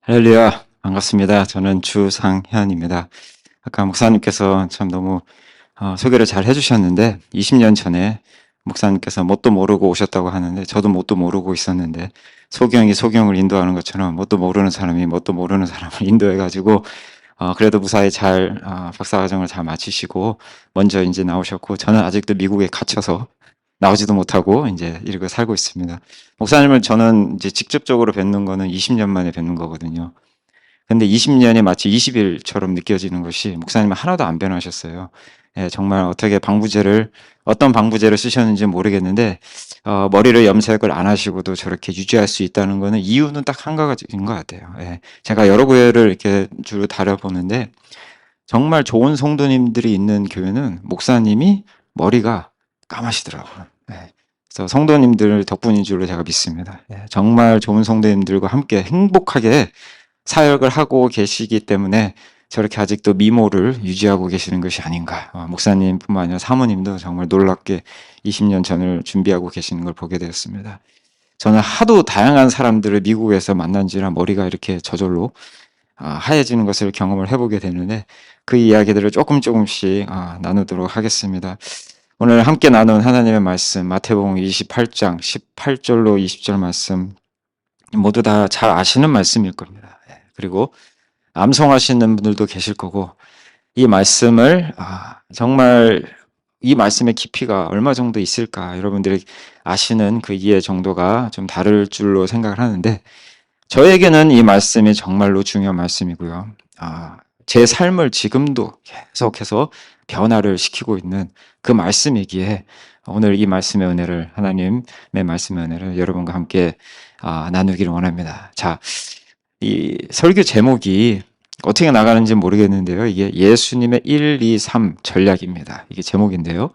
할렐루야, 반갑습니다. 저는 주상현입니다. 아까 목사님께서 참 너무 소개를 잘 해주셨는데 20년 전에 목사님께서 뭣도 모르고 오셨다고 하는데 저도 뭣도 모르고 있었는데 소경이 소경을 인도하는 것처럼 뭣도 모르는 사람이 뭣도 모르는 사람을 인도해가지고 그래도 무사히 잘 박사과정을 잘 마치시고 먼저 이제 나오셨고 저는 아직도 미국에 갇혀서 나오지도 못하고 이제 이렇게 살고 있습니다. 목사님을 저는 이제 직접적으로 뵙는 거는 20년 만에 뵙는 거거든요. 근데 20년이 마치 20일처럼 느껴지는 것이 목사님은 하나도 안 변하셨어요. 예, 정말 어떤 방부제를 쓰셨는지 모르겠는데, 머리를 염색을 안 하시고도 저렇게 유지할 수 있다는 거는 이유는 딱 한 가지인 것 같아요. 예, 제가 여러 교회를 이렇게 주로 다려보는데, 정말 좋은 성도님들이 있는 교회는 목사님이 머리가 까마시더라고요. 예, 그래서 성도님들 덕분인 줄로 제가 믿습니다. 예, 정말 좋은 성도님들과 함께 행복하게 사역을 하고 계시기 때문에 저렇게 아직도 미모를 유지하고 계시는 것이 아닌가. 목사님뿐만 아니라 사모님도 정말 놀랍게 20년 전을 준비하고 계시는 걸 보게 되었습니다. 저는 하도 다양한 사람들을 미국에서 만난 지라 머리가 이렇게 저절로 하얘지는 것을 경험을 해보게 되는데 그 이야기들을 조금씩 나누도록 하겠습니다. 오늘 함께 나눈 하나님의 말씀 마태복음 28장 18절로 20절 말씀 모두 다 잘 아시는 말씀일 겁니다. 그리고 암송하시는 분들도 계실 거고 이 말씀을 정말 이 말씀의 깊이가 얼마 정도 있을까 여러분들이 아시는 그 이해 정도가 좀 다를 줄로 생각을 하는데 저에게는 이 말씀이 정말로 중요한 말씀이고요. 제 삶을 지금도 계속해서 변화를 시키고 있는 그 말씀이기에 오늘 이 말씀의 은혜를 하나님의 말씀의 은혜를 여러분과 함께 나누기를 원합니다. 자, 이 설교 제목이 어떻게 나가는지 모르겠는데요. 이게 예수님의 1, 2, 3 전략입니다. 이게 제목인데요.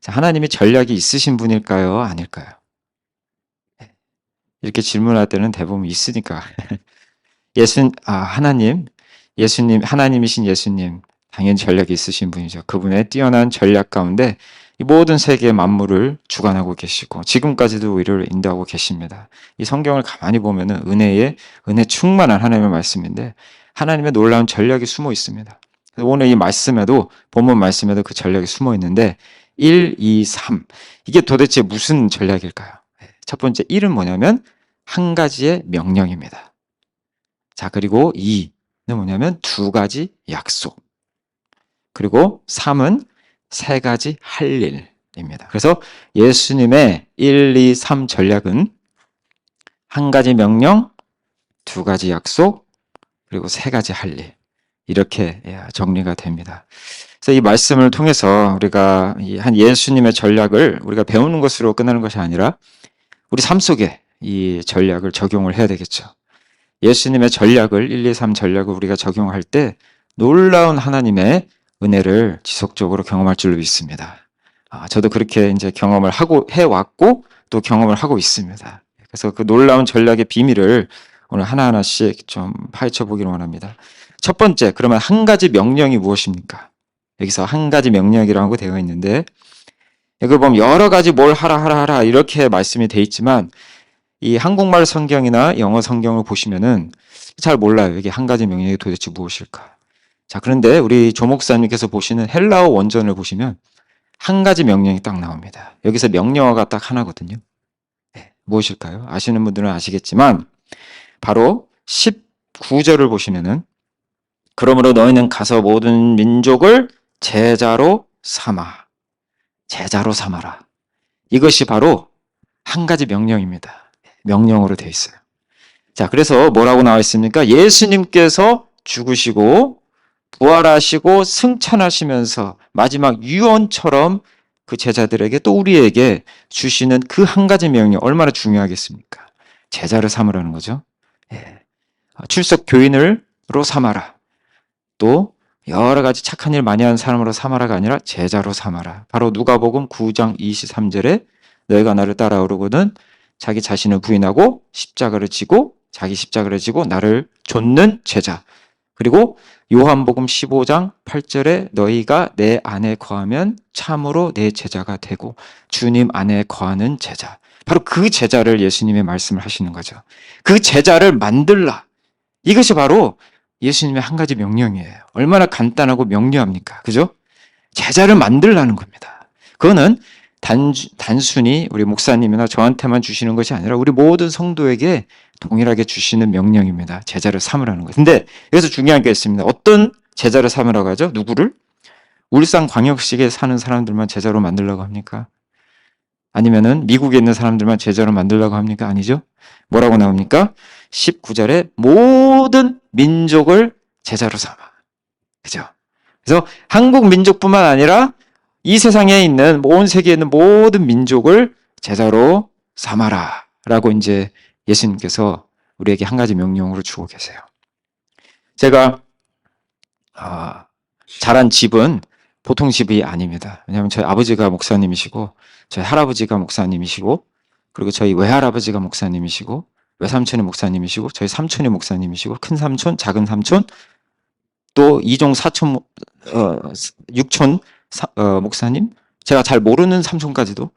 자, 하나님이 전략이 있으신 분일까요? 아닐까요? 이렇게 질문할 때는 대부분 있으니까. 하나님이신 예수님, 당연히 전략이 있으신 분이죠. 그분의 뛰어난 전략 가운데 이 모든 세계의 만물을 주관하고 계시고 지금까지도 우리를 인도하고 계십니다. 이 성경을 가만히 보면은 은혜 충만한 하나님의 말씀인데 하나님의 놀라운 전략이 숨어 있습니다. 그래서 오늘 이 말씀에도 본문 말씀에도 그 전략이 숨어 있는데 1, 2, 3 이게 도대체 무슨 전략일까요? 첫 번째 1은 뭐냐면 한 가지의 명령입니다. 자, 그리고 2는 뭐냐면 두 가지 약속. 그리고 3은 세 가지 할 일입니다. 그래서 예수님의 1, 2, 3 전략은 한 가지 명령, 두 가지 약속, 그리고 세 가지 할 일. 이렇게 정리가 됩니다. 그래서 이 말씀을 통해서 우리가 한 예수님의 전략을 우리가 배우는 것으로 끝나는 것이 아니라 우리 삶 속에 이 전략을 적용을 해야 되겠죠. 예수님의 전략을 1, 2, 3 전략을 우리가 적용할 때 놀라운 하나님의 은혜를 지속적으로 경험할 줄로 믿습니다. 저도 그렇게 이제 경험을 하고 해왔고 또 경험을 하고 있습니다. 그래서 그 놀라운 전략의 비밀을 오늘 하나하나씩 좀 파헤쳐 보기를 원합니다. 첫 번째, 그러면 한 가지 명령이 무엇입니까? 여기서 한 가지 명령이라고 되어 있는데 이걸 보면 여러 가지 뭘 하라 이렇게 말씀이 되어 있지만 이 한국말 성경이나 영어 성경을 보시면은 잘 몰라요. 이게 한 가지 명령이 도대체 무엇일까? 자, 그런데 우리 조 목사님께서 보시는 헬라어 원전을 보시면 한 가지 명령이 딱 나옵니다. 여기서 명령어가 딱 하나거든요. 무엇일까요? 아시는 분들은 아시겠지만 바로 19절을 보시면은 그러므로 너희는 가서 모든 민족을 제자로 삼아라. 이것이 바로 한 가지 명령입니다. 명령어로 되어 있어요. 자, 그래서 뭐라고 나와 있습니까? 예수님께서 죽으시고 부활하시고 승천하시면서 마지막 유언처럼 그 제자들에게 또 우리에게 주시는 그 한 가지 명령 얼마나 중요하겠습니까? 제자를 삼으라는 거죠. 출석 교인으로 삼아라. 또 여러 가지 착한 일 많이 하는 사람으로 삼아라가 아니라 제자로 삼아라. 바로 누가복음 9장 23절에 너희가 나를 따라오려거든 자기 자신을 부인하고 자기 십자가를 지고 나를 좇는 제자. 그리고 요한복음 15장 8절에 너희가 내 안에 거하면 참으로 내 제자가 되고 주님 안에 거하는 제자. 바로 그 제자를 예수님의 말씀을 하시는 거죠. 그 제자를 만들라. 이것이 바로 예수님의 한 가지 명령이에요. 얼마나 간단하고 명료합니까? 그죠? 제자를 만들라는 겁니다. 그거는 단순히 우리 목사님이나 저한테만 주시는 것이 아니라 우리 모든 성도에게 동일하게 주시는 명령입니다. 제자를 삼으라는 거예요. 근데 여기서 중요한 게 있습니다. 어떤 제자를 삼으라고 하죠? 누구를? 울산광역시에 사는 사람들만 제자로 만들려고 합니까? 아니면은 미국에 있는 사람들만 제자로 만들려고 합니까? 아니죠? 뭐라고 나옵니까? 19절에 모든 민족을 제자로 삼아. 그죠? 그래서 한국 민족뿐만 아니라 이 세상에 있는 온 세계에 있는 모든 민족을 제자로 삼아라 라고 이제 예수님께서 우리에게 한 가지 명령으로 주고 계세요. 제가 자란 집은 보통 집이 아닙니다. 왜냐하면 저희 아버지가 목사님이시고 저희 할아버지가 목사님이시고 그리고 저희 외할아버지가 목사님이시고 외삼촌이 목사님이시고 저희 삼촌이 목사님이시고 큰 삼촌, 작은 삼촌 또 이종 사촌, 육촌 목사님, 제가 잘 모르는 삼촌까지도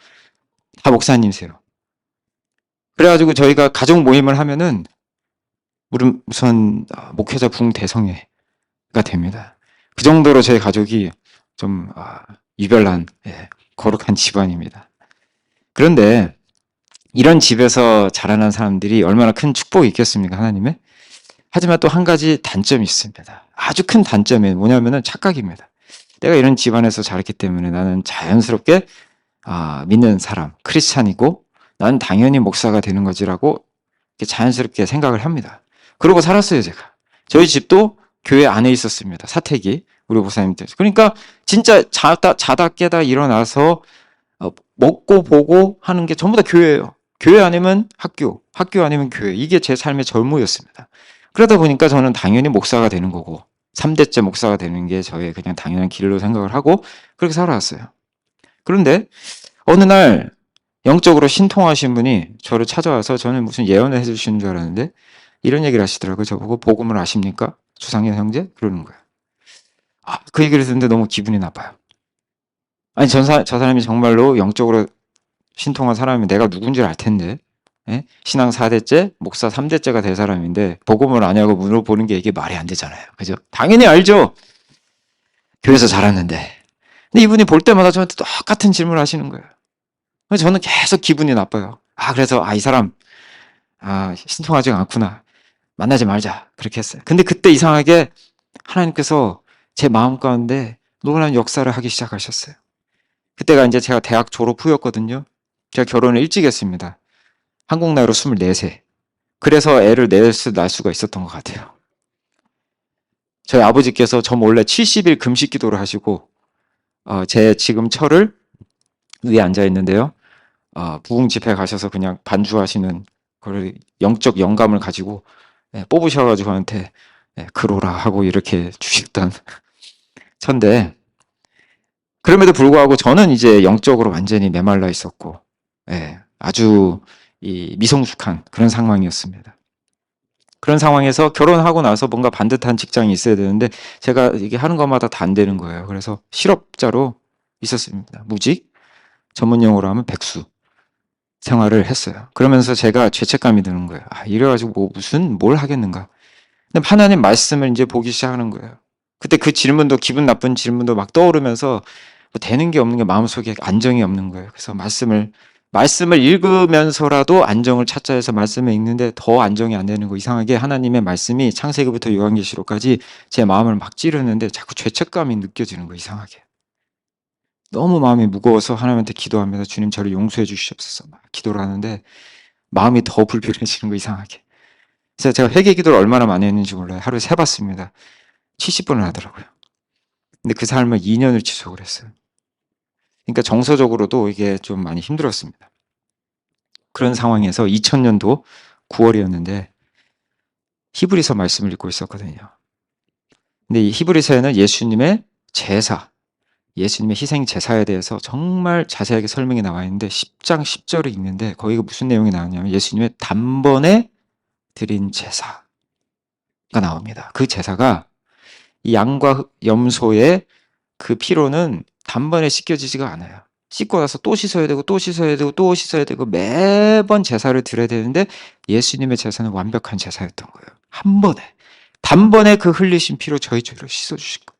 다 목사님이세요. 그래가지고 저희가 가족 모임을 하면은 우선 목회자 붕대성회가 됩니다. 그 정도로 저희 가족이 좀 유별난 거룩한 집안입니다. 그런데 이런 집에서 자라난 사람들이 얼마나 큰 축복이 있겠습니까, 하나님의? 하지만 또 한 가지 단점이 있습니다. 아주 큰 단점이 뭐냐면은 착각입니다. 내가 이런 집안에서 자랐기 때문에 나는 자연스럽게 믿는 사람, 크리스찬이고 나는 당연히 목사가 되는 거지라고 자연스럽게 생각을 합니다. 그러고 살았어요, 제가. 저희 집도 교회 안에 있었습니다. 사택이 우리 목사님 때. 그러니까 진짜 자다 깨다 일어나서 먹고 보고 하는 게 전부 다 교회예요. 교회 아니면 학교, 학교 아니면 교회. 이게 제 삶의 전무였습니다. 그러다 보니까 저는 당연히 목사가 되는 거고 3대째 목사가 되는 게 저의 그냥 당연한 길로 생각을 하고 그렇게 살아왔어요. 그런데 어느 날 영적으로 신통하신 분이 저를 찾아와서 저는 무슨 예언을 해주시는 줄 알았는데 이런 얘기를 하시더라고요. 저보고 복음을 아십니까? 주상현 형제? 그러는 거예요. 그 얘기를 듣는데 너무 기분이 나빠요. 아니 저 사람이 정말로 영적으로 신통한 사람이면 내가 누군지 알 텐데 신앙 4대째, 목사 3대째가 될 사람인데 복음을 아냐고 물어보는 게 이게 말이 안 되잖아요. 그죠? 당연히 알죠. 교회에서 자랐는데. 근데 이분이 볼 때마다 저한테 똑같은 질문을 하시는 거예요. 그래서 저는 계속 기분이 나빠요. 그래서 이 사람 신통하지 않구나. 만나지 말자. 그렇게 했어요. 근데 그때 이상하게 하나님께서 제 마음 가운데 놀라운 역사를 하기 시작하셨어요. 그때가 이제 제가 대학 졸업 후였거든요. 제가 결혼을 일찍 했습니다. 한국 나이로 24세. 그래서 애를 낳을 수가 있었던 것 같아요. 저희 아버지께서 저 몰래 70일 금식 기도를 하시고 제 지금 처를 위에 앉아 있는데요. 부흥 집회 가셔서 그냥 반주하시는 그걸 영적 영감을 가지고 뽑으셔가지고 저한테 그로라 하고 이렇게 주셨던 천데 그럼에도 불구하고 저는 이제 영적으로 완전히 메말라 있었고 아주 미성숙한 그런 상황이었습니다. 그런 상황에서 결혼하고 나서 뭔가 반듯한 직장이 있어야 되는데 제가 이게 하는 것마다 다 안 되는 거예요. 그래서 실업자로 있었습니다. 무직, 전문 용어로 하면 백수 생활을 했어요. 그러면서 제가 죄책감이 드는 거예요. 이래가지고 뭘 하겠는가. 근데 하나님 말씀을 이제 보기 시작하는 거예요. 그때 그 질문도 기분 나쁜 질문도 막 떠오르면서 되는 게 없는 게 마음속에 안정이 없는 거예요. 그래서 말씀을 읽으면서라도 안정을 찾자 해서 말씀을 읽는데 더 안정이 안 되는 거. 이상하게 하나님의 말씀이 창세기부터 요한계시록까지 제 마음을 막 찌르는데 자꾸 죄책감이 느껴지는 거. 이상하게. 너무 마음이 무거워서 하나님한테 기도하면서 주님 저를 용서해 주시옵소서 막 기도를 하는데 마음이 더 불편해지는 거. 이상하게. 그래서 제가 회개 기도를 얼마나 많이 했는지 몰라요. 하루에 세봤습니다. 70번을 하더라고요. 근데 그 삶을 2년을 지속을 했어요. 그러니까 정서적으로도 이게 좀 많이 힘들었습니다. 그런 상황에서 2000년도 9월이었는데 히브리서 말씀을 읽고 있었거든요. 근데 이 히브리서에는 예수님의 제사, 예수님의 희생 제사에 대해서 정말 자세하게 설명이 나와 있는데 10장 10절을 읽는데 거기가 무슨 내용이 나오냐면 예수님의 단번에 드린 제사가 나옵니다. 그 제사가 이 양과 염소의 그 피로는 단번에 씻겨지지가 않아요. 씻고 나서 또 씻어야 되고 또 씻어야 되고 또 씻어야 되고 매번 제사를 드려야 되는데 예수님의 제사는 완벽한 제사였던 거예요. 한 번에. 단번에 그 흘리신 피로 저희 죄를 씻어주실 거예요.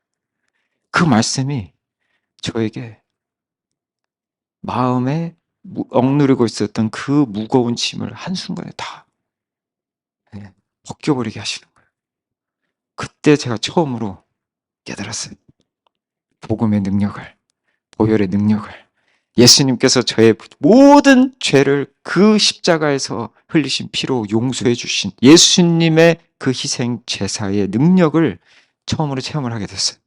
그 말씀이 저에게 마음에 억누르고 있었던 그 무거운 짐을 한순간에 다 벗겨버리게 하시는 거예요. 그때 제가 처음으로 깨달았어요. 복음의 능력을, 보혈의 능력을. 예수님께서 저의 모든 죄를 그 십자가에서 흘리신 피로 용서해 주신 예수님의 그 희생 제사의 능력을 처음으로 체험을 하게 됐어요.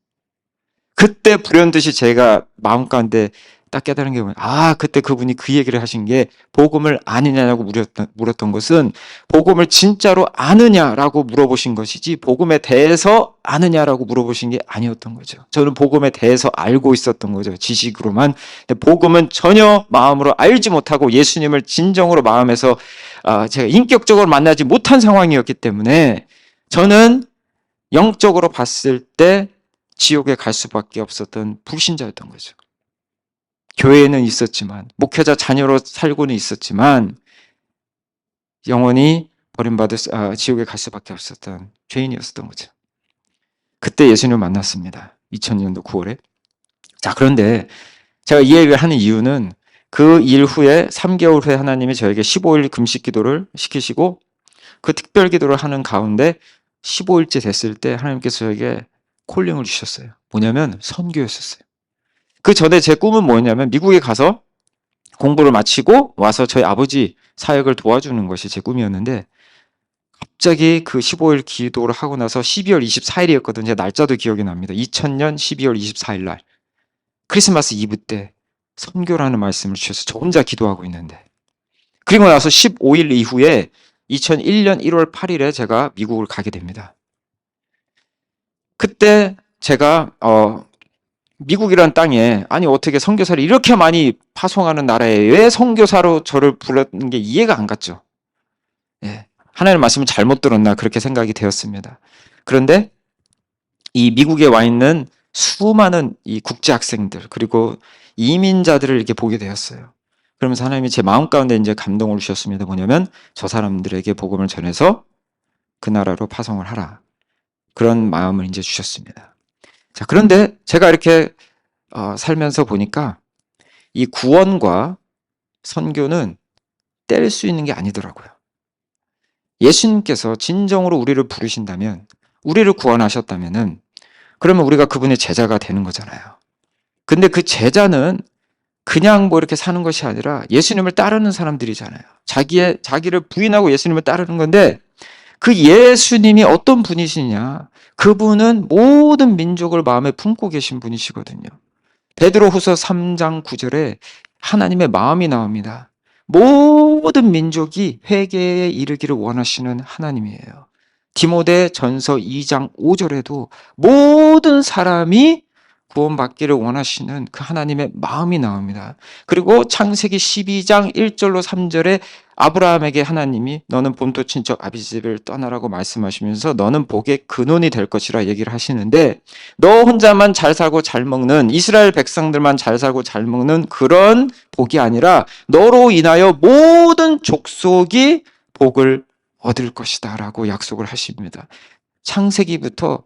그때 불현듯이 제가 마음 가운데 딱 깨달은 게 뭐냐. 그때 그분이 그 얘기를 하신 게 복음을 아느냐고 물었던 것은 복음을 진짜로 아느냐라고 물어보신 것이지 복음에 대해서 아느냐라고 물어보신 게 아니었던 거죠. 저는 복음에 대해서 알고 있었던 거죠. 지식으로만. 근데 복음은 전혀 마음으로 알지 못하고 예수님을 진정으로 마음에서 제가 인격적으로 만나지 못한 상황이었기 때문에 저는 영적으로 봤을 때 지옥에 갈 수밖에 없었던 불신자였던 거죠. 교회에는 있었지만, 목회자 자녀로 살고는 있었지만, 영원히 버림받을 지옥에 갈 수밖에 없었던 죄인이었던 거죠. 그때 예수님을 만났습니다. 2000년도 9월에. 자, 그런데 제가 이 얘기를 하는 이유는 그 일 후에 3개월 후에 하나님이 저에게 15일 금식 기도를 시키시고 그 특별 기도를 하는 가운데 15일째 됐을 때 하나님께서 저에게 콜링을 주셨어요. 뭐냐면 선교였었어요. 그 전에 제 꿈은 뭐였냐면 미국에 가서 공부를 마치고 와서 저희 아버지 사역을 도와주는 것이 제 꿈이었는데 갑자기 그 15일 기도를 하고 나서 12월 24일이었거든요. 날짜도 기억이 납니다. 2000년 12월 24일 날 크리스마스 이브 때 선교라는 말씀을 주셔서 저 혼자 기도하고 있는데 그리고 나서 15일 이후에 2001년 1월 8일에 제가 미국을 가게 됩니다. 그때 제가 미국이라는 땅에 어떻게 선교사를 이렇게 많이 파송하는 나라에 왜 선교사로 저를 불렀는 게 이해가 안 갔죠. 하나님의 말씀을 잘못 들었나 그렇게 생각이 되었습니다. 그런데 이 미국에 와 있는 수많은 이 국제 학생들 그리고 이민자들을 이렇게 보게 되었어요. 그러면서 하나님이 제 마음 가운데 이제 감동을 주셨습니다. 뭐냐면 저 사람들에게 복음을 전해서 그 나라로 파송을 하라. 그런 마음을 이제 주셨습니다. 자, 그런데 제가 이렇게 살면서 보니까 이 구원과 선교는 뗄 수 있는 게 아니더라고요. 예수님께서 진정으로 우리를 부르신다면, 우리를 구원하셨다면은, 그러면 우리가 그분의 제자가 되는 거잖아요. 근데 그 제자는 그냥 뭐 이렇게 사는 것이 아니라 예수님을 따르는 사람들이잖아요. 자기를 부인하고 예수님을 따르는 건데, 그 예수님이 어떤 분이시냐? 그분은 모든 민족을 마음에 품고 계신 분이시거든요. 베드로후서 3장 9절에 하나님의 마음이 나옵니다. 모든 민족이 회개에 이르기를 원하시는 하나님이에요. 디모데 전서 2장 5절에도 모든 사람이 구원받기를 원하시는 그 하나님의 마음이 나옵니다. 그리고 창세기 12장 1절로 3절에 아브라함에게 하나님이 너는 본토 친척 아비 집을 떠나라고 말씀하시면서 너는 복의 근원이 될 것이라 얘기를 하시는데 너 혼자만 잘 살고 잘 먹는 이스라엘 백성들만 잘 살고 잘 먹는 그런 복이 아니라 너로 인하여 모든 족속이 복을 얻을 것이다 라고 약속을 하십니다. 창세기부터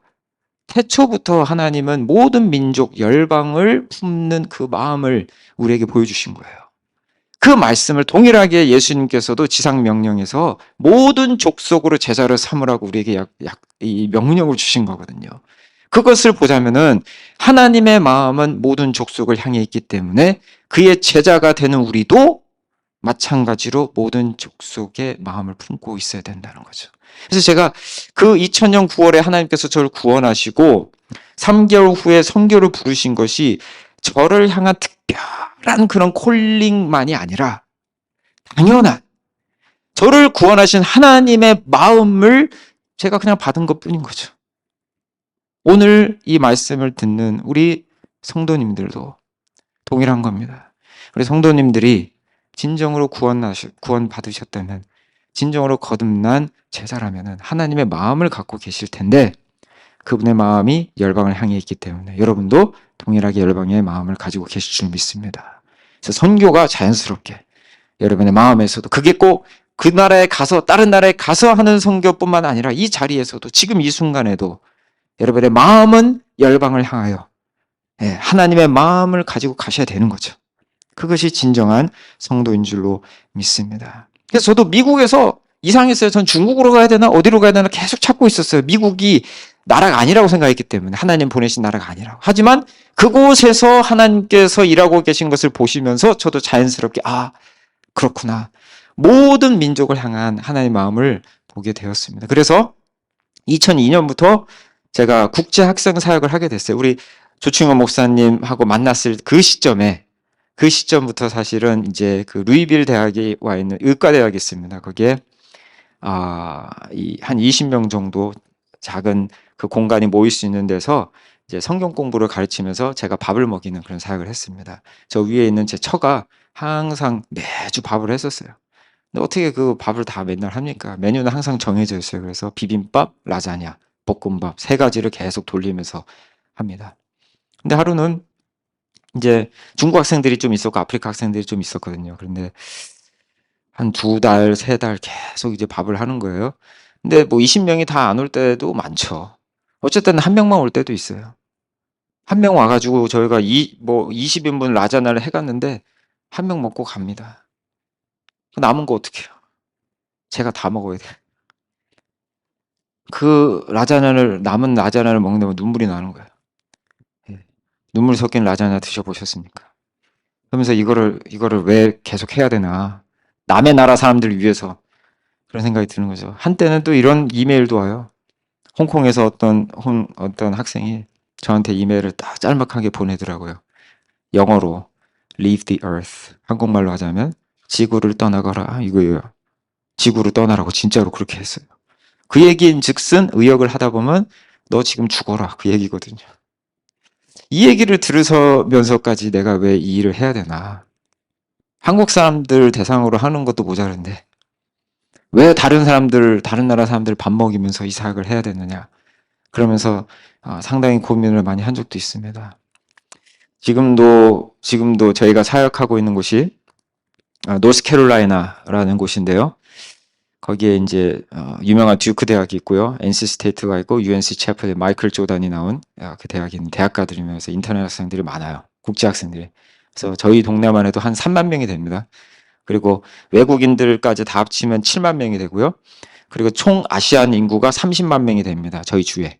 태초부터 하나님은 모든 민족, 열방을 품는 그 마음을 우리에게 보여주신 거예요. 그 말씀을 동일하게 예수님께서도 지상명령에서 모든 족속으로 제자를 삼으라고 우리에게 이 명령을 주신 거거든요. 그것을 보자면은 하나님의 마음은 모든 족속을 향해 있기 때문에 그의 제자가 되는 우리도 마찬가지로 모든 족속의 마음을 품고 있어야 된다는 거죠. 그래서 제가 그 2000년 9월에 하나님께서 저를 구원하시고 3개월 후에 선교를 부르신 것이 저를 향한 특별한 그런 콜링만이 아니라 당연한 저를 구원하신 하나님의 마음을 제가 그냥 받은 것뿐인 거죠. 오늘 이 말씀을 듣는 우리 성도님들도 동일한 겁니다. 우리 성도님들이 진정으로 구원 받으셨다면 진정으로 거듭난 제자라면 하나님의 마음을 갖고 계실 텐데 그분의 마음이 열방을 향해 있기 때문에 여러분도 동일하게 열방의 마음을 가지고 계실 줄 믿습니다. 그래서 선교가 자연스럽게 여러분의 마음에서도 그게 꼭 그 나라에 가서 다른 나라에 가서 하는 선교뿐만 아니라 이 자리에서도 지금 이 순간에도 여러분의 마음은 열방을 향하여 하나님의 마음을 가지고 가셔야 되는 거죠. 그것이 진정한 성도인 줄로 믿습니다. 그래서 저도 미국에서 이상했어요. 전 중국으로 가야 되나 어디로 가야 되나 계속 찾고 있었어요. 미국이 나라가 아니라고 생각했기 때문에 하나님 보내신 나라가 아니라고. 하지만 그곳에서 하나님께서 일하고 계신 것을 보시면서 저도 자연스럽게 그렇구나. 모든 민족을 향한 하나님의 마음을 보게 되었습니다. 그래서 2002년부터 제가 국제 학생 사역을 하게 됐어요. 우리 조충호 목사님하고 만났을 그 시점부터 사실은 이제 그 루이빌 대학에 와 있는 의과대학이 있습니다. 거기에 한 20명 정도 작은 그 공간이 모일 수 있는 데서 이제 성경 공부를 가르치면서 제가 밥을 먹이는 그런 사역을 했습니다. 저 위에 있는 제 처가 항상 매주 밥을 했었어요. 근데 어떻게 그 밥을 다 맨날 합니까? 메뉴는 항상 정해져 있어요. 그래서 비빔밥, 라자냐, 볶음밥 3가지를 계속 돌리면서 합니다. 근데 하루는 이제 중국 학생들이 좀 있었고 아프리카 학생들이 좀 있었거든요. 그런데 한 2달, 3달 계속 이제 밥을 하는 거예요. 근데 뭐 20명이 다 안 올 때도 많죠. 어쨌든 한 명만 올 때도 있어요. 한 명 와가지고 저희가 20인분 라자냐를 해갔는데 한 명 먹고 갑니다. 남은 거 어떻게 해요? 제가 다 먹어야 돼. 그 남은 라자냐를 먹는데 눈물이 나는 거예요. 눈물 섞인 라자냐 드셔보셨습니까? 그러면서 이거를 왜 계속 해야 되나. 남의 나라 사람들을 위해서 그런 생각이 드는 거죠. 한때는 또 이런 이메일도 와요. 홍콩에서 어떤 학생이 저한테 이메일을 딱 짤막하게 보내더라고요. 영어로 leave the earth. 한국말로 하자면 지구를 떠나거라 이거예요. 지구를 떠나라고 진짜로 그렇게 했어요. 그 얘기인 즉슨 의역을 하다 보면 너 지금 죽어라 그 얘기거든요. 이 얘기를 들으면서까지 내가 왜 이 일을 해야 되나. 한국 사람들 대상으로 하는 것도 모자른데 왜 다른 나라 사람들 밥 먹이면서 이 사역을 해야 되느냐. 그러면서 상당히 고민을 많이 한 적도 있습니다. 지금도 저희가 사역하고 있는 곳이 노스캐롤라이나라는 곳인데요. 거기에 이제 유명한 듀크 대학이 있고요. NC 스테이트가 있고 UNC 채플에 마이클 조단이 나온 그 대학이 있는 대학가들이면서 인터넷 학생들이 많아요. 국제 학생들이. 그래서 저희 동네만 해도 한 3만 명이 됩니다. 그리고 외국인들까지 다 합치면 7만 명이 되고요. 그리고 총 아시안 인구가 30만 명이 됩니다. 저희 주에.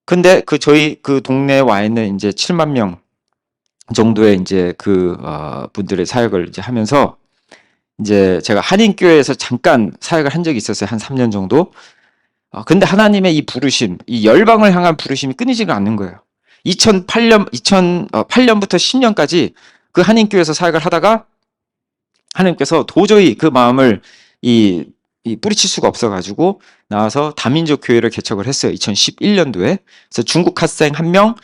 근데 저희 그 동네에 와 있는 이제 7만 명 정도의 이제 분들의 사역을 이제 하면서 이제 제가 한인교회에서 잠깐 사역을 한 적이 있었어요. 한 3년 정도. 근데 하나님의 이 부르심, 이 열방을 향한 부르심이 끊이지가 않는 거예요. 2008년부터 10년까지 그 한인교회에서 사역을 하다가 하나님께서 도저히 그 마음을 뿌리칠 수가 없어가지고 나와서 다민족 교회를 개척을 했어요. 2011년도에. 그래서 중국 학생 1명,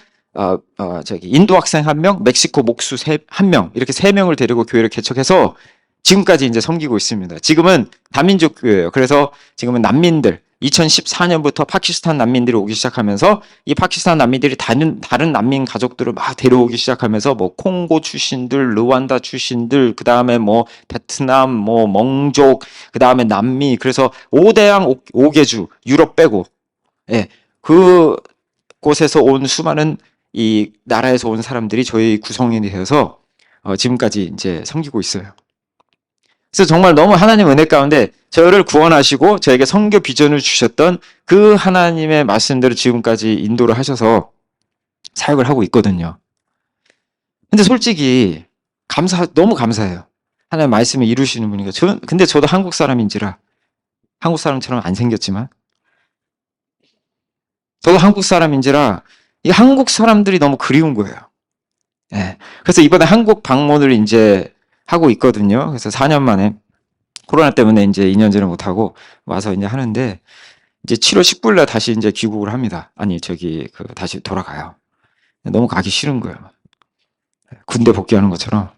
인도 학생 1명, 멕시코 목수 1명, 이렇게 3명을 데리고 교회를 개척해서 지금까지 이제 섬기고 있습니다. 지금은 다민족 교회예요. 그래서 지금은 난민들, 2014년부터 파키스탄 난민들이 오기 시작하면서 이 파키스탄 난민들이 다른 난민 가족들을 막 데려오기 시작하면서 뭐 콩고 출신들, 르완다 출신들, 그 다음에 뭐 베트남, 뭐 멍족, 그 다음에 남미, 그래서 5대양 5개주, 유럽 빼고, 그 곳에서 온 수많은 이 나라에서 온 사람들이 저희 구성원이 되어서 지금까지 이제 섬기고 있어요. 그래서 정말 너무 하나님 은혜 가운데 저를 구원하시고 저에게 선교 비전을 주셨던 그 하나님의 말씀대로 지금까지 인도를 하셔서 사역을 하고 있거든요. 근데 솔직히 너무 감사해요. 하나님 말씀을 이루시는 분이니까. 근데 저도 한국 사람인지라 한국 사람처럼 안 생겼지만 저도 한국 사람인지라 이 한국 사람들이 너무 그리운 거예요. 그래서 이번에 한국 방문을 이제 하고 있거든요. 그래서 4년 만에 코로나 때문에 이제 2년째는 못하고 와서 이제 하는데 이제 7월 19일 날 다시 이제 귀국을 합니다. 아니, 다시 돌아가요. 너무 가기 싫은 거예요. 군대 복귀하는 것처럼.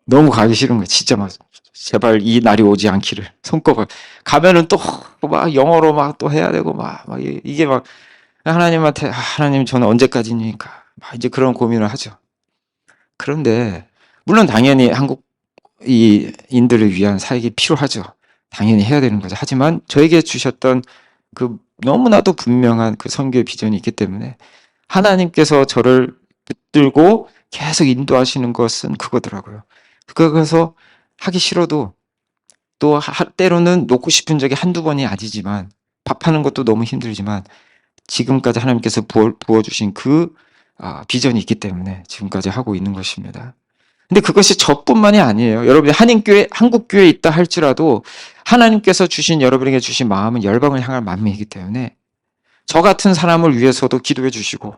너무 가기 싫은 거예요. 진짜 막, 제발 이 날이 오지 않기를. 손꼽을. 가면은 또 막 영어로 막 또 해야 되고 이게 막 하나님한테, 하나님 저는 언제까지니까. 막 이제 그런 고민을 하죠. 그런데, 물론 당연히 한국 이 인들을 위한 사역이 필요하죠. 당연히 해야 되는 거죠. 하지만 저에게 주셨던 그 너무나도 분명한 그 선교의 비전이 있기 때문에 하나님께서 저를 붙들고 계속 인도하시는 것은 그거더라고요. 그래서 하기 싫어도 또 때로는 놓고 싶은 적이 한두 번이 아니지만 밥하는 것도 너무 힘들지만 지금까지 하나님께서 부어주신 그 비전이 있기 때문에 지금까지 하고 있는 것입니다. 근데 그것이 저뿐만이 아니에요. 여러분이 한국교회에 있다 할지라도 하나님께서 주신 여러분에게 주신 마음은 열방을 향할 마음이기 때문에 저 같은 사람을 위해서도 기도해 주시고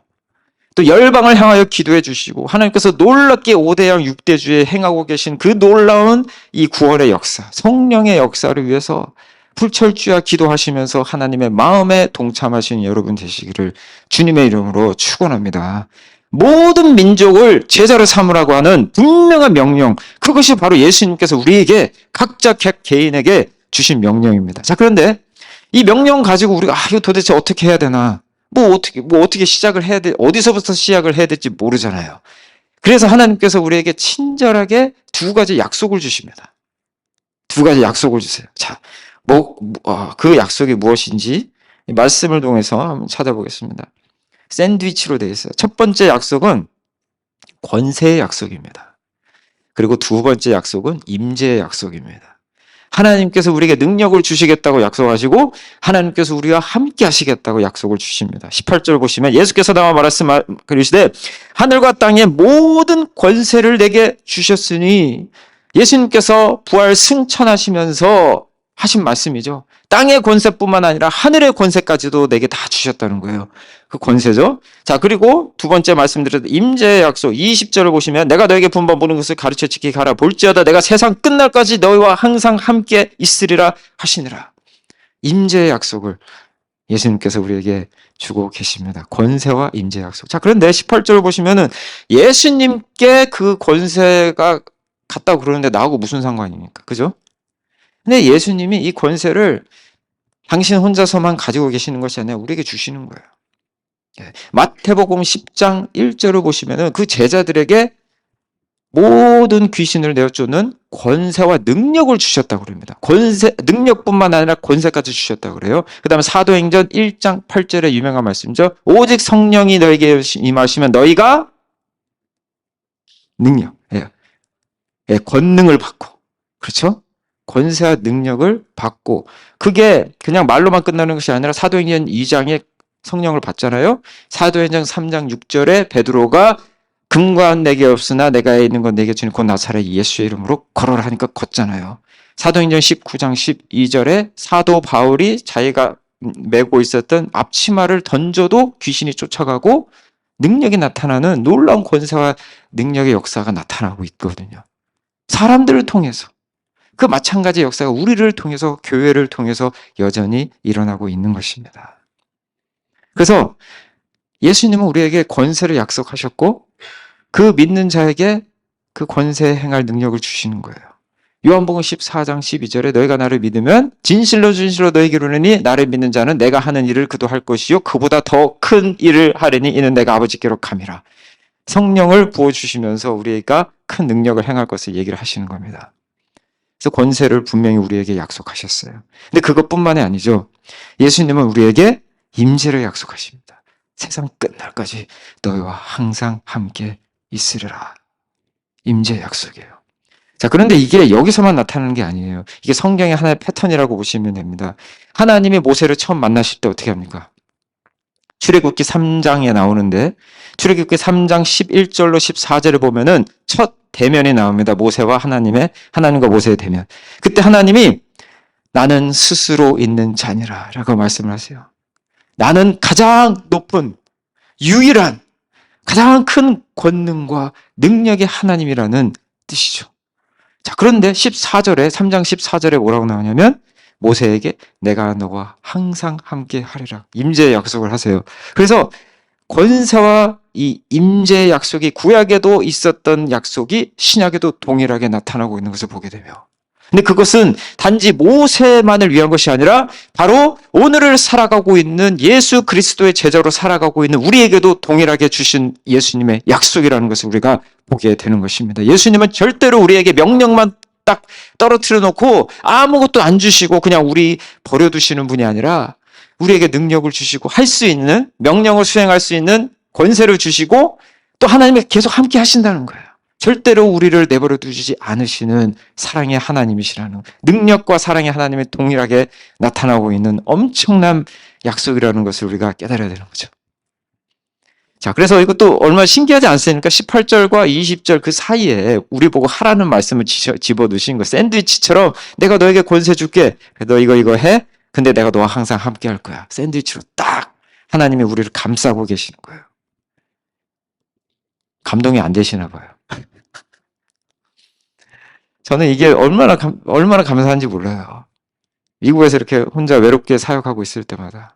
또 열방을 향하여 기도해 주시고 하나님께서 놀랍게 5대양 6대주에 행하고 계신 그 놀라운 이 구원의 역사, 성령의 역사를 위해서 불철주야 기도하시면서 하나님의 마음에 동참하시는 여러분 되시기를 주님의 이름으로 축원합니다. 모든 민족을 제자로 삼으라고 하는 분명한 명령, 그것이 바로 예수님께서 우리에게 각자 개인에게 주신 명령입니다. 자, 그런데 이 명령 가지고 우리가 이거 도대체 어떻게 해야 되나? 어떻게 시작을 해야 돼? 어디서부터 시작을 해야 될지 모르잖아요. 그래서 하나님께서 우리에게 친절하게 두 가지 약속을 주십니다. 두 가지 약속을 주세요. 자, 그 약속이 무엇인지 말씀을 통해서 한번 찾아보겠습니다. 샌드위치로 되어 있어요. 첫 번째 약속은 권세의 약속입니다. 그리고 두 번째 약속은 임재의 약속입니다. 하나님께서 우리에게 능력을 주시겠다고 약속하시고 하나님께서 우리와 함께 하시겠다고 약속을 주십니다. 18절 보시면 예수께서 나와 말씀하시되 하늘과 땅의 모든 권세를 내게 주셨으니 예수님께서 부활 승천하시면서 하신 말씀이죠. 땅의 권세뿐만 아니라 하늘의 권세까지도 내게 다 주셨다는 거예요. 그 권세죠. 자, 그리고 두 번째 말씀드린 임재의 약속 20절을 보시면 내가 너에게 분번 모든 것을 가르쳐 지키게 하라. 볼지어다 내가 세상 끝날까지 너희와 항상 함께 있으리라 하시니라. 임재의 약속을 예수님께서 우리에게 주고 계십니다. 권세와 임재의 약속. 자, 그런데 18절을 보시면은 예수님께 그 권세가 같다고 그러는데 나하고 무슨 상관입니까? 그죠? 근데 예수님이 이 권세를 당신 혼자서만 가지고 계시는 것이 아니라 우리에게 주시는 거예요. 마태복음 10장 1절을 보시면은 그 제자들에게 모든 귀신을 내어쫓는 권세와 능력을 주셨다고 그럽니다. 능력뿐만 아니라 권세까지 주셨다고 그래요. 그 다음에 사도행전 1장 8절의 유명한 말씀이죠. 오직 성령이 너에게 임하시면 너희가 능력, 권능을 받고, 그렇죠? 권세와 능력을 받고, 그게 그냥 말로만 끝나는 것이 아니라 사도행전 2장에 성령을 받잖아요. 사도행전 3장 6절에 베드로가 금과 내게 없으나 내가 있는 건 내게 주는 곧 나사렛 예수의 이름으로 걸어라 하니까 걷잖아요. 사도행전 19장 12절에 사도 바울이 자기가 메고 있었던 앞치마를 던져도 귀신이 쫓아가고 능력이 나타나는 놀라운 권세와 능력의 역사가 나타나고 있거든요. 사람들을 통해서. 그 마찬가지 역사가 우리를 통해서 교회를 통해서 여전히 일어나고 있는 것입니다. 그래서 예수님은 우리에게 권세를 약속하셨고 그 믿는 자에게 그 권세에 행할 능력을 주시는 거예요. 요한복음 14장 12절에 너희가 나를 믿으면 진실로 너희에게 이르노니 나를 믿는 자는 내가 하는 일을 그도 할 것이요 그보다 더 큰 일을 하리니 이는 내가 아버지께로 감이라. 성령을 부어주시면서 우리가 큰 능력을 행할 것을 얘기를 하시는 겁니다. 그래서 권세를 분명히 우리에게 약속하셨어요. 근데 그것뿐만이 아니죠. 예수님은 우리에게 임재를 약속하십니다. 세상 끝날까지 너희와 항상 함께 있으리라. 임재 약속이에요. 자, 그런데 이게 여기서만 나타나는 게 아니에요. 이게 성경의 하나의 패턴이라고 보시면 됩니다. 하나님이 모세를 처음 만나실 때 어떻게 합니까? 출애굽기 3장에 나오는데 출애굽기 3장 11절로 14절을 보면은 첫 대면이 나옵니다. 하나님과 모세의 대면. 그때 하나님이 나는 스스로 있는 자니라 라고 말씀을 하세요. 나는 가장 높은 유일한 가장 큰 권능과 능력의 하나님이라는 뜻이죠. 자, 그런데 3장 14절에 뭐라고 나오냐면 모세에게 내가 너와 항상 함께 하리라. 임재의 약속을 하세요. 그래서 권세와 이 임재의 약속이 구약에도 있었던 약속이 신약에도 동일하게 나타나고 있는 것을 보게 되며 근데 그것은 단지 모세만을 위한 것이 아니라 바로 오늘을 살아가고 있는 예수 그리스도의 제자로 살아가고 있는 우리에게도 동일하게 주신 예수님의 약속이라는 것을 우리가 보게 되는 것입니다. 예수님은 절대로 우리에게 명령만 딱 떨어뜨려 놓고 아무것도 안 주시고 그냥 우리 버려두시는 분이 아니라 우리에게 능력을 주시고 할 수 있는, 명령을 수행할 수 있는 권세를 주시고 또 하나님이 계속 함께 하신다는 거예요. 절대로 우리를 내버려 두지 않으시는 사랑의 하나님이시라는, 능력과 사랑의 하나님이 동일하게 나타나고 있는 엄청난 약속이라는 것을 우리가 깨달아야 되는 거죠. 자, 그래서 이것도 얼마나 신기하지 않습니까? 18절과 20절 그 사이에 우리 보고 하라는 말씀을 집어넣으신 거. 샌드위치처럼 내가 너에게 권세 줄게. 너 이거 해. 근데 내가 너와 항상 함께 할 거야. 샌드위치로 딱 하나님이 우리를 감싸고 계시는 거예요. 감동이 안 되시나 봐요. 저는 이게 얼마나 감사한지 몰라요. 미국에서 이렇게 혼자 외롭게 사역하고 있을 때마다